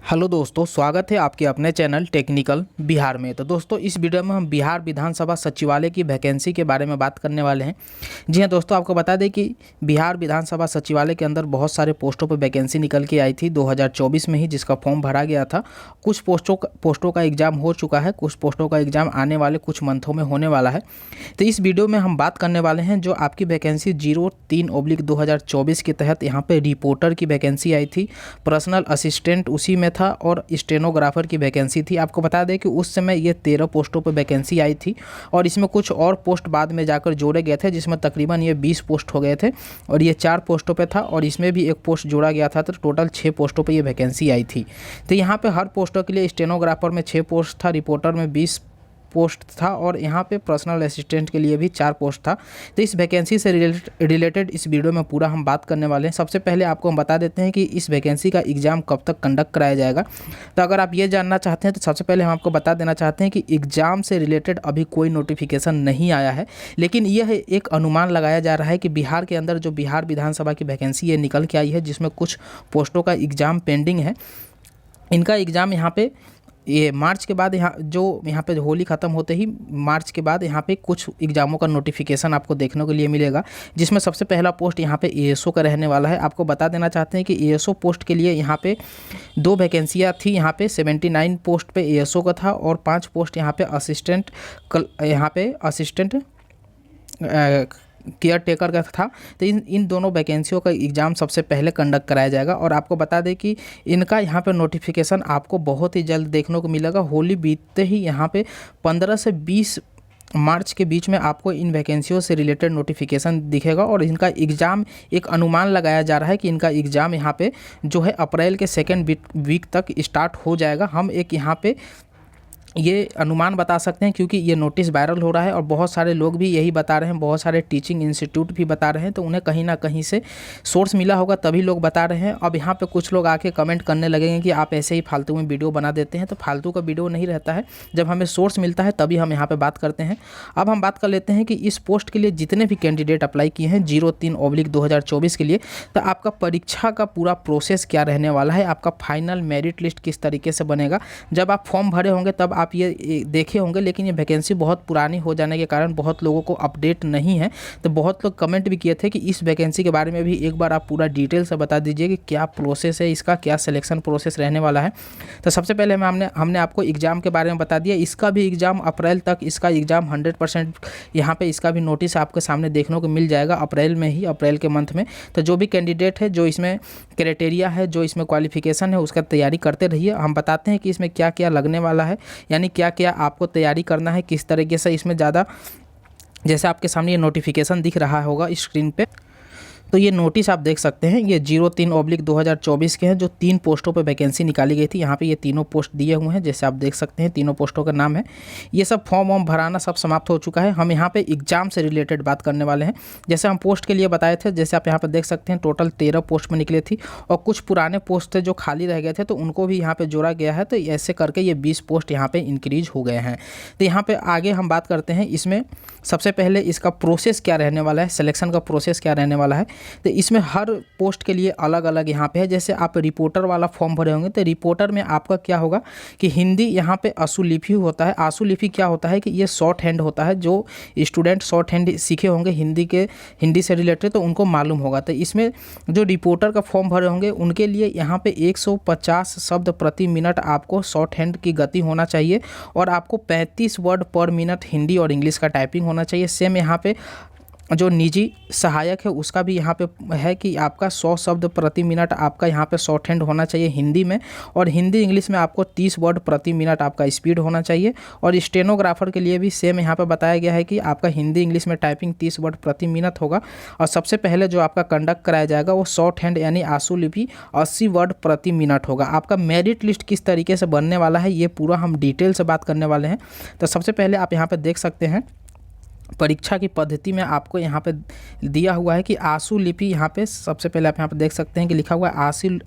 Hello दोस्तों, स्वागत है आपके अपने चैनल टेक्निकल बिहार में। तो दोस्तों, इस वीडियो में हम बिहार विधानसभा सचिवालय की वैकेंसी के बारे में बात करने वाले हैं। जी हाँ दोस्तों, आपको बता दें कि बिहार विधानसभा सचिवालय के अंदर बहुत सारे पोस्टों पर वैकेंसी निकल के आई थी 2024 में ही, जिसका फॉर्म भरा गया था। कुछ पोस्टों का एग्ज़ाम हो चुका है, कुछ पोस्टों का एग्ज़ाम आने वाले कुछ मंथों में होने वाला है। तो इस वीडियो में हम बात करने वाले हैं जो आपकी वैकेंसी 03/2024 के तहत यहाँ पर रिपोर्टर की वैकेंसी आई थी, पर्सनल असिस्टेंट उसी में था और स्टेनोग्राफर की वैकेंसी थी। आपको बता दें कि उस समय ये 13 पोस्टों पर वैकेंसी आई थी और इसमें कुछ और पोस्ट बाद में जाकर जोड़े गए थे, जिसमें तकरीबन ये 20 पोस्ट हो गए थे और ये 4 पोस्टों पे था और इसमें भी एक पोस्ट जोड़ा गया था, तो टोटल 6 पोस्टों पे ये वैकेंसी आई थी। तो यहाँ पे हर पोस्टों के लिए स्टेनोग्राफर में 6 पोस्ट था, रिपोर्टर में 20 पोस्ट था और यहाँ पे पर्सनल असिस्टेंट के लिए भी 4 पोस्ट था। तो इस वैकेंसी से रिलेटेड इस वीडियो में पूरा हम बात करने वाले हैं। सबसे पहले आपको हम बता देते हैं कि इस वैकेंसी का एग्ज़ाम कब तक कंडक्ट कराया जाएगा। तो अगर आप ये जानना चाहते हैं तो सबसे पहले हम आपको बता देना चाहते हैं कि एग्ज़ाम से रिलेटेड अभी कोई नोटिफिकेशन नहीं आया है, लेकिन यह एक अनुमान लगाया जा रहा है कि बिहार के अंदर जो बिहार विधानसभा की वैकेंसी ये निकल के आई है, जिसमें कुछ पोस्टों का एग्ज़ाम पेंडिंग है। इनका एग्ज़ाम यहाँ पे ये मार्च के बाद यहाँ पे होली ख़त्म होते ही मार्च के बाद यहाँ पे कुछ एग्ज़ामों का नोटिफिकेशन आपको देखने को लिए मिलेगा, जिसमें सबसे पहला पोस्ट यहाँ पे एएसओ का रहने वाला है। आपको बता देना चाहते हैं कि एएसओ पोस्ट के लिए यहाँ पे 2 वैकेंसियाँ थी। यहाँ पे 79 पोस्ट पे एएसओ का था और 5 पोस्ट यहाँ पे असिस्टेंट केयर टेकर का था। तो इन दोनों वैकेंसियों का एग्ज़ाम सबसे पहले कंडक्ट कराया जाएगा और आपको बता दें कि इनका यहाँ पे नोटिफिकेशन आपको बहुत ही जल्द देखने को मिलेगा। होली बीतते ही यहाँ पे 15 से 20 मार्च के बीच में आपको इन वैकेंसियों से रिलेटेड नोटिफिकेशन दिखेगा और इनका एग्ज़ाम एक अनुमान लगाया जा रहा है कि इनका एग्ज़ाम यहाँ पे जो है अप्रैल के सेकेंड वीक तक स्टार्ट हो जाएगा। हम एक यहाँ पे ये अनुमान बता सकते हैं क्योंकि ये नोटिस वायरल हो रहा है और बहुत सारे लोग भी यही बता रहे हैं, बहुत सारे टीचिंग इंस्टीट्यूट भी बता रहे हैं, तो उन्हें कहीं ना कहीं से सोर्स मिला होगा तभी लोग बता रहे हैं। अब यहाँ पे कुछ लोग आके कमेंट करने लगेंगे कि आप ऐसे ही फालतू में वीडियो बना देते हैं, तो फालतू का वीडियो नहीं रहता है। जब हमें सोर्स मिलता है तभी हम यहाँ पर बात करते हैं। अब हम बात कर लेते हैं कि इस पोस्ट के लिए जितने भी कैंडिडेट अप्लाई किए हैं 03/2024 के लिए, तो आपका परीक्षा का पूरा प्रोसेस क्या रहने वाला है, आपका फाइनल मेरिट लिस्ट किस तरीके से बनेगा। जब आप फॉर्म भरे होंगे तब आप ये देखे होंगे, लेकिन ये वैकेंसी बहुत पुरानी हो जाने के कारण बहुत लोगों को अपडेट नहीं है। तो बहुत लोग कमेंट भी किए थे कि इस वैकेंसी के बारे में भी एक बार आप पूरा डिटेल से बता दीजिए कि क्या प्रोसेस है इसका, क्या सिलेक्शन प्रोसेस रहने वाला है। तो सबसे पहले हमने आपको एग्ज़ाम के बारे में बता दिया। इसका भी एग्ज़ाम अप्रैल तक, इसका एग्ज़ाम 100% यहाँ पर इसका भी नोटिस आपके सामने देखने को मिल जाएगा अप्रैल में ही, अप्रैल के मंथ में। तो जो भी कैंडिडेट है, जो इसमें क्राइटेरिया है, जो इसमें क्वालिफिकेशन है, उसका तैयारी करते रहिए। हम बताते हैं कि इसमें क्या क्या लगने वाला है, यानी क्या क्या आपको तैयारी करना है, किस तरीके से इसमें ज़्यादा, जैसे आपके सामने ये नोटिफिकेशन दिख रहा होगा स्क्रीन पे, तो ये नोटिस आप देख सकते हैं, ये 03/2024 के हैं, जो 3 पोस्टों पे वैकेंसी निकाली गई थी। यहाँ पे ये तीनों पोस्ट दिए हुए हैं, जैसे आप देख सकते हैं तीनों पोस्टों का नाम है। ये सब फॉर्म वॉर्म भराना सब समाप्त हो चुका है। हम यहाँ पे एग्जाम से रिलेटेड बात करने वाले हैं। जैसे हम पोस्ट के लिए बताए थे, जैसे आप यहाँ पर देख सकते हैं टोटल 13 पोस्ट में निकली थी और कुछ पुराने पोस्ट थे जो खाली रह गए थे, तो उनको भी यहाँ पर जोड़ा गया है। तो ऐसे करके ये 20 पोस्ट यहाँ पर इंक्रीज हो गए हैं। तो यहाँ पर आगे हम बात करते हैं, इसमें सबसे पहले इसका प्रोसेस क्या रहने वाला है, सिलेक्शन का प्रोसेस क्या रहने वाला है। तो इसमें हर पोस्ट के लिए अलग अलग यहाँ पे है। जैसे आप रिपोर्टर वाला फॉर्म भरे होंगे तो रिपोर्टर में आपका क्या होगा कि हिंदी यहाँ पे आशुलिपि होता है। आशुलिपि क्या होता है कि ये शॉर्ट हैंड होता है। जो स्टूडेंट शॉर्ट हैंड सीखे होंगे हिंदी से रिलेटेड, तो उनको मालूम होगा। तो इसमें जो रिपोर्टर का फॉर्म भरे होंगे उनके लिए यहाँ पे 150 शब्द प्रति मिनट आपको शॉर्ट हैंड की गति होना चाहिए और आपको 35 वर्ड पर मिनट हिंदी और इंग्लिश का टाइपिंग होना चाहिए। सेम यहाँ पे जो निजी सहायक है उसका भी यहाँ पे है कि आपका 100 शब्द प्रति मिनट आपका यहाँ पे शॉर्ट हैंड होना चाहिए हिंदी में, और हिंदी इंग्लिश में आपको 30 वर्ड प्रति मिनट आपका स्पीड होना चाहिए। और स्टेनोग्राफर के लिए भी सेम यहाँ पे बताया गया है कि आपका हिंदी इंग्लिश में टाइपिंग 30 वर्ड प्रति मिनट होगा। और सबसे पहले जो आपका कंडक्ट कराया जाएगा वो शॉर्ट हैंड यानी आशुलिपि 80 वर्ड प्रति मिनट होगा। आपका मेरिट लिस्ट किस तरीके से बनने वाला है ये पूरा हम डिटेल से बात करने वाले हैं। तो सबसे पहले आप यहाँ पर देख सकते हैं परीक्षा की पद्धति में आपको यहाँ पे दिया हुआ है कि आंसू लिपि, यहाँ पे सबसे पहले आप यहाँ पे देख सकते हैं कि लिखा हुआ है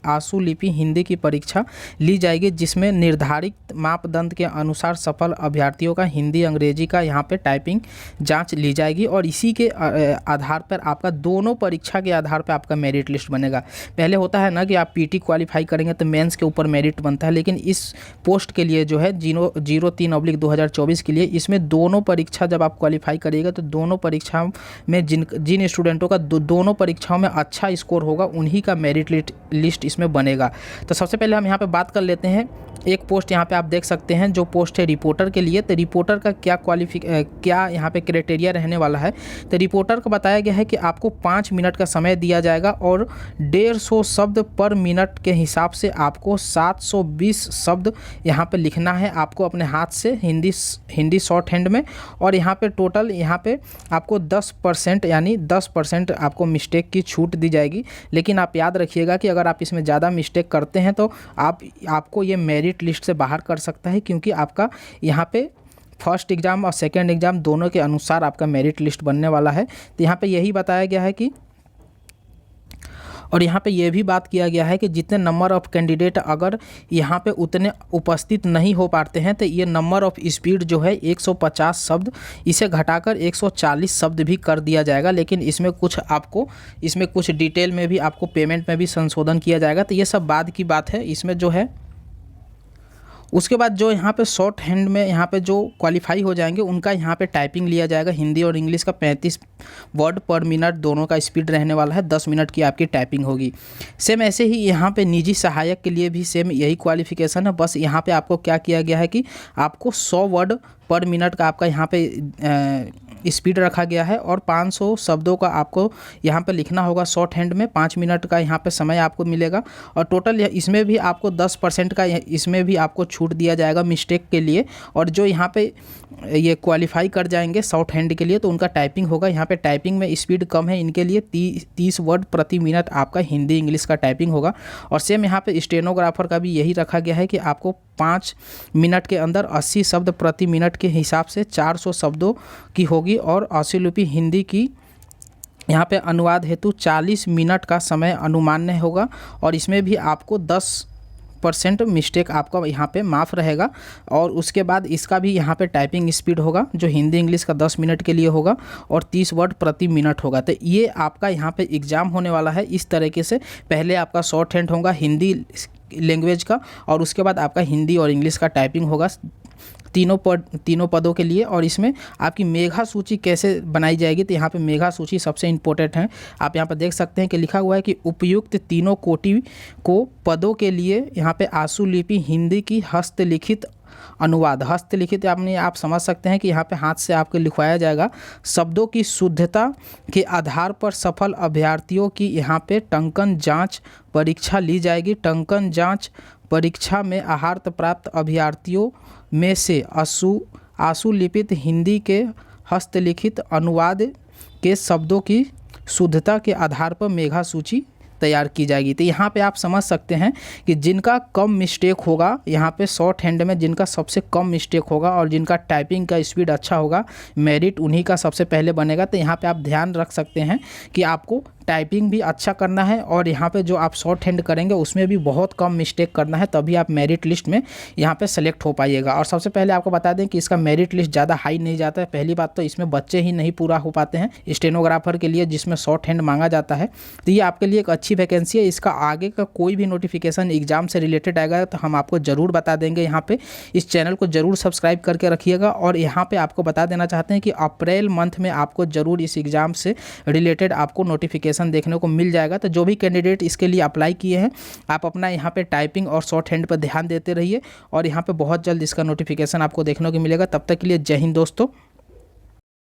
आंसू लिपि हिंदी की परीक्षा ली जाएगी, जिसमें निर्धारित मापदंड के अनुसार सफल अभ्यर्थियों का हिंदी अंग्रेजी का यहाँ पे टाइपिंग जांच ली जाएगी और इसी के आधार पर आपका दोनों परीक्षा के आधार पर आपका मेरिट लिस्ट बनेगा। पहले होता है ना कि आप पीटी क्वालिफाई करेंगे तो मेंस के ऊपर मेरिट बनता है, लेकिन इस पोस्ट के लिए जो है 03/2024 के लिए इसमें दोनों परीक्षा जब आप क्वालिफाई करिएगा तो दोनों परीक्षाओं में जिन स्टूडेंटों का दोनों परीक्षाओं में अच्छा स्कोर होगा उन्हीं का मेरिट लिस्ट इसमें बनेगा। तो सबसे पहले हम यहाँ पे बात कर लेते हैं। एक पोस्ट यहाँ पे आप देख सकते हैं जो पोस्ट है रिपोर्टर के लिए। तो रिपोर्टर का क्या यहाँ पे क्राइटेरिया रहने वाला है। तो रिपोर्टर को बताया गया है कि आपको 5 मिनट का समय दिया जाएगा और 150 शब्द पर मिनट के हिसाब से आपको 720 शब्द यहाँ पे लिखना है आपको अपने हाथ से हिंदी शॉर्ट हैंड में। और यहाँ पे टोटल यहाँ पे आपको 10% यानी 10% आपको मिस्टेक की छूट दी जाएगी। लेकिन आप याद रखिएगा कि अगर आप इसमें ज़्यादा मिस्टेक करते हैं तो आपको ये मेरिट लिस्ट से बाहर कर सकता है, क्योंकि आपका यहाँ पे फर्स्ट एग्ज़ाम और सेकेंड एग्ज़ाम दोनों के अनुसार आपका मेरिट लिस्ट बनने वाला है। तो यहाँ पे यही बताया गया है कि और यहाँ पे ये भी बात किया गया है कि जितने नंबर ऑफ़ कैंडिडेट अगर यहाँ पे उतने उपस्थित नहीं हो पाते हैं तो ये नंबर ऑफ़ स्पीड जो है 150 शब्द इसे घटाकर 140 शब्द भी कर दिया जाएगा। लेकिन इसमें कुछ डिटेल में भी आपको पेमेंट में भी संशोधन किया जाएगा। तो ये सब बाद की बात है इसमें जो है। उसके बाद जो यहाँ पे शॉर्ट हैंड में यहाँ पे जो क्वालिफाई हो जाएंगे उनका यहाँ पे टाइपिंग लिया जाएगा। हिंदी और इंग्लिश का 35 वर्ड पर मिनट दोनों का स्पीड रहने वाला है। 10 मिनट की आपकी टाइपिंग होगी। सेम ऐसे ही यहाँ पे निजी सहायक के लिए भी सेम यही क्वालिफिकेशन है। बस यहाँ पे आपको क्या किया गया है कि आपको 100 वर्ड पर मिनट का आपका यहाँ पे स्पीड रखा गया है और 500 शब्दों का आपको यहाँ पे लिखना होगा शॉर्ट हैंड में। 5 मिनट का यहाँ पे समय आपको मिलेगा और टोटल इसमें भी आपको 10% का इसमें भी आपको छूट दिया जाएगा मिस्टेक के लिए। और जो यहाँ पे ये क्वालिफाई कर जाएंगे शॉर्ट हैंड के लिए तो उनका टाइपिंग होगा। यहाँ पे टाइपिंग में स्पीड कम है, इनके लिए 30 वर्ड प्रति मिनट आपका हिंदी इंग्लिश का टाइपिंग होगा। और सेम यहाँ पे स्टेनोग्राफर का भी यही रखा गया है कि आपको 5 मिनट के अंदर 80 शब्द प्रति मिनट के हिसाब से 400 शब्दों की होगी और आंसू हिंदी की यहाँ पे अनुवाद हेतु 40 मिनट का समय अनुमान्य होगा। और इसमें भी आपको 10% मिस्टेक आपका यहाँ पे माफ़ रहेगा। और उसके बाद इसका भी यहाँ पे टाइपिंग स्पीड होगा जो हिंदी इंग्लिश का 10 मिनट के लिए होगा और 30 वर्ड प्रति मिनट होगा। तो ये आपका यहाँ पे एग्ज़ाम होने वाला है इस तरीके से। पहले आपका शॉर्ट हैंड होगा हिंदी लैंग्वेज का और उसके बाद आपका हिंदी और इंग्लिश का टाइपिंग होगा तीनों पदों के लिए। और इसमें आपकी मेधा सूची कैसे बनाई जाएगी तो यहाँ पे मेधा सूची सबसे इम्पोर्टेंट है। आप यहाँ पर देख सकते हैं कि लिखा हुआ है कि उपयुक्त तीनों कोटि को पदों के लिए यहाँ पे आंसू लिपि हिंदी की हस्तलिखित अनुवाद। हस्तलिखित आप समझ सकते हैं कि यहाँ पे हाथ से आपको लिखवाया जाएगा। शब्दों की शुद्धता के आधार पर सफल अभ्यर्थियों की यहाँ पे टंकन जांच परीक्षा ली जाएगी। टंकन जांच परीक्षा में आहार्त प्राप्त अभ्यर्थियों में से आंसू लिपित हिंदी के हस्तलिखित अनुवाद के शब्दों की शुद्धता के आधार पर मेधा सूची तैयार की जाएगी। तो यहाँ पे आप समझ सकते हैं कि जिनका कम मिस्टेक होगा यहाँ पे शॉर्ट हैंड में जिनका सबसे कम मिस्टेक होगा और जिनका टाइपिंग का स्पीड अच्छा होगा मेरिट उन्हीं का सबसे पहले बनेगा। तो यहाँ पे आप ध्यान रख सकते हैं कि आपको टाइपिंग भी अच्छा करना है और यहाँ पे जो आप शॉर्ट हैंड करेंगे उसमें भी बहुत कम मिस्टेक करना है, तभी आप मेरिट लिस्ट में यहाँ पे सेलेक्ट हो पाइएगा। और सबसे पहले आपको बता दें कि इसका मेरिट लिस्ट ज़्यादा हाई नहीं जाता है। पहली बात तो इसमें बच्चे ही नहीं पूरा हो पाते हैं स्टेनोग्राफर के लिए जिसमें शॉर्ट हैंड मांगा जाता है। तो ये आपके लिए एक अच्छी वैकेंसी है। इसका आगे का कोई भी नोटिफिकेशन एग्जाम से रिलेटेड आएगा तो हम आपको ज़रूर बता देंगे। यहाँ पे इस चैनल को ज़रूर सब्सक्राइब करके रखिएगा। और यहाँ पे आपको बता देना चाहते हैं कि अप्रैल मंथ में आपको ज़रूर इस एग्ज़ाम से रिलेटेड आपको नोटिफिकेशन देखने को मिल जाएगा। तो जो भी कैंडिडेट इसके लिए अप्लाई किए हैं आप अपना यहाँ पे टाइपिंग और शॉर्ट हैंड पर ध्यान देते रहिए और यहाँ पे बहुत जल्द इसका नोटिफिकेशन आपको देखने को मिलेगा। तब तक के लिए जय हिंद दोस्तों।